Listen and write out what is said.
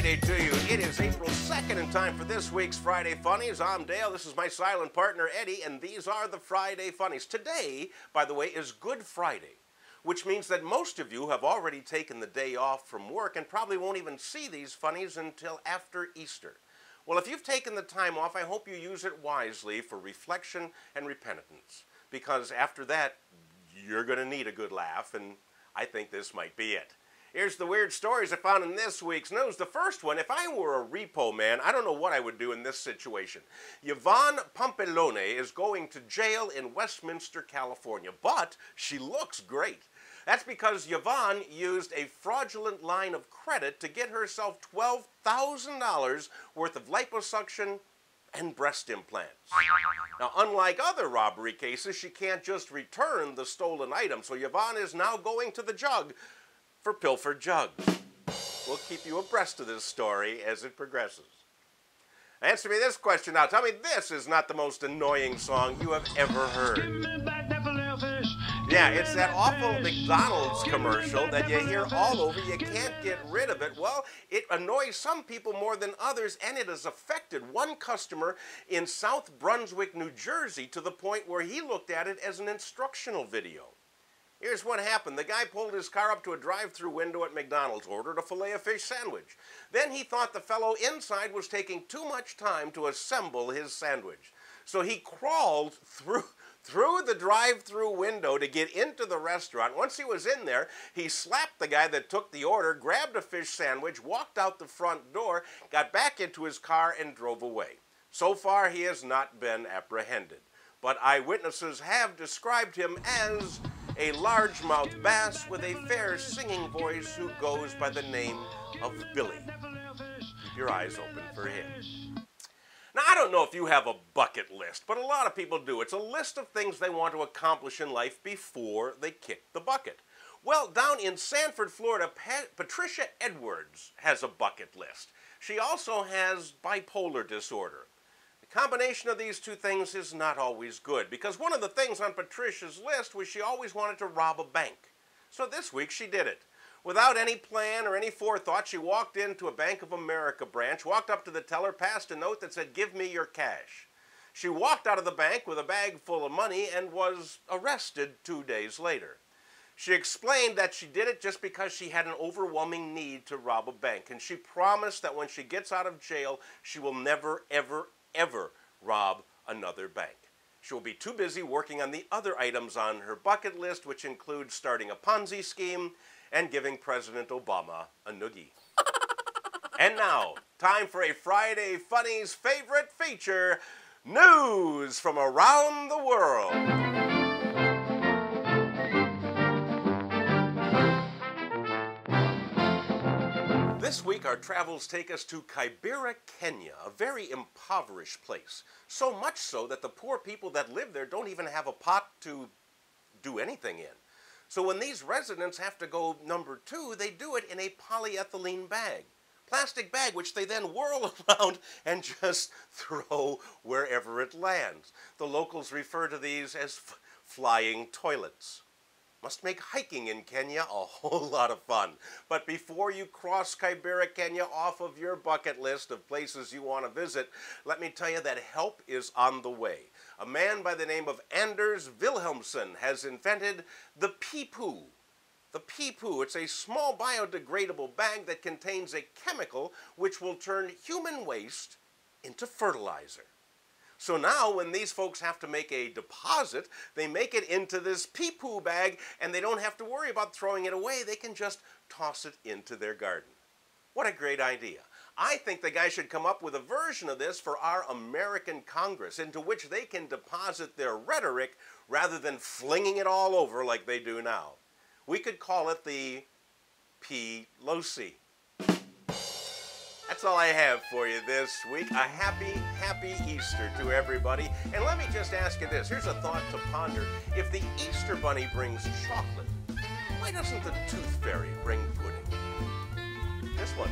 Friday to you. It is April 2nd and time for this week's Friday Funnies. I'm Dale. This is my silent partner, Eddie, and these are the Friday Funnies. Today, by the way, is Good Friday, which means that most of you have already taken the day off from work and probably won't even see these funnies until after Easter. Well, if you've taken the time off, I hope you use it wisely for reflection and repentance, because after that, you're going to need a good laugh, and I think this might be it. Here's the weird stories I found in this week's news. The first one, if I were a repo man, I don't know what I would do in this situation. Yvonne Purloined is going to jail in Westminster, California, but she looks great. That's because Yvonne used a fraudulent line of credit to get herself $12,000 worth of liposuction and breast implants. Now, unlike other robbery cases, she can't just return the stolen item, so Yvonne is now going to the jug for pilfered jugs. We'll keep you abreast of this story as it progresses. Answer me this question now. Tell me this is not the most annoying song you have ever heard. Yeah, it's that awful McDonald's commercial that you hear all over. You can't get rid of it. Well, it annoys some people more than others, and it has affected one customer in South Brunswick, New Jersey, to the point where he looked at it as an instructional video. Here's what happened. The guy pulled his car up to a drive-through window at McDonald's, ordered a filet-o-fish sandwich. Then he thought the fellow inside was taking too much time to assemble his sandwich. So he crawled through the drive-through window to get into the restaurant. Once he was in there, he slapped the guy that took the order, grabbed a fish sandwich, walked out the front door, got back into his car, and drove away. So far, he has not been apprehended. But eyewitnesses have described him as a largemouth bass with a fair singing voice who goes by the name of Billy. Keep your eyes open for him. Now, I don't know if you have a bucket list, but a lot of people do. It's a list of things they want to accomplish in life before they kick the bucket. Well, down in Sanford, Florida, Patricia Edwards has a bucket list. She also has bipolar disorder. The combination of these two things is not always good, because one of the things on Patricia's list was she always wanted to rob a bank. So this week she did it. Without any plan or any forethought, she walked into a Bank of America branch, walked up to the teller, passed a note that said, "Give me your cash." She walked out of the bank with a bag full of money and was arrested 2 days later. She explained that she did it just because she had an overwhelming need to rob a bank, and she promised that when she gets out of jail, she will never, ever rob another bank. She will be too busy working on the other items on her bucket list, which include starting a Ponzi scheme and giving President Obama a noogie. And now, time for a Friday Funnies favorite feature, News from Around the World. This week, our travels take us to Kibera, Kenya, a very impoverished place. So much so that the poor people that live there don't even have a pot to do anything in. So when these residents have to go number two, they do it in a polyethylene bag. Plastic bag, which they then whirl around and just throw wherever it lands. The locals refer to these as flying toilets. Must make hiking in Kenya a whole lot of fun. But before you cross Kibera, Kenya off of your bucket list of places you want to visit, let me tell you that help is on the way. A man by the name of Anders Wilhelmsson has invented the pee-poo. The pee-poo, it's a small biodegradable bag that contains a chemical which will turn human waste into fertilizer. So now when these folks have to make a deposit, they make it into this pee-poo bag, and they don't have to worry about throwing it away. They can just toss it into their garden. What a great idea. I think the guy should come up with a version of this for our American Congress, into which they can deposit their rhetoric rather than flinging it all over like they do now. We could call it the P-Losi. That's all I have for you this week. A happy Easter to everybody. And let me just ask you this. Here's a thought to ponder. If the Easter Bunny brings chocolate, why doesn't the Tooth Fairy bring pudding? This one.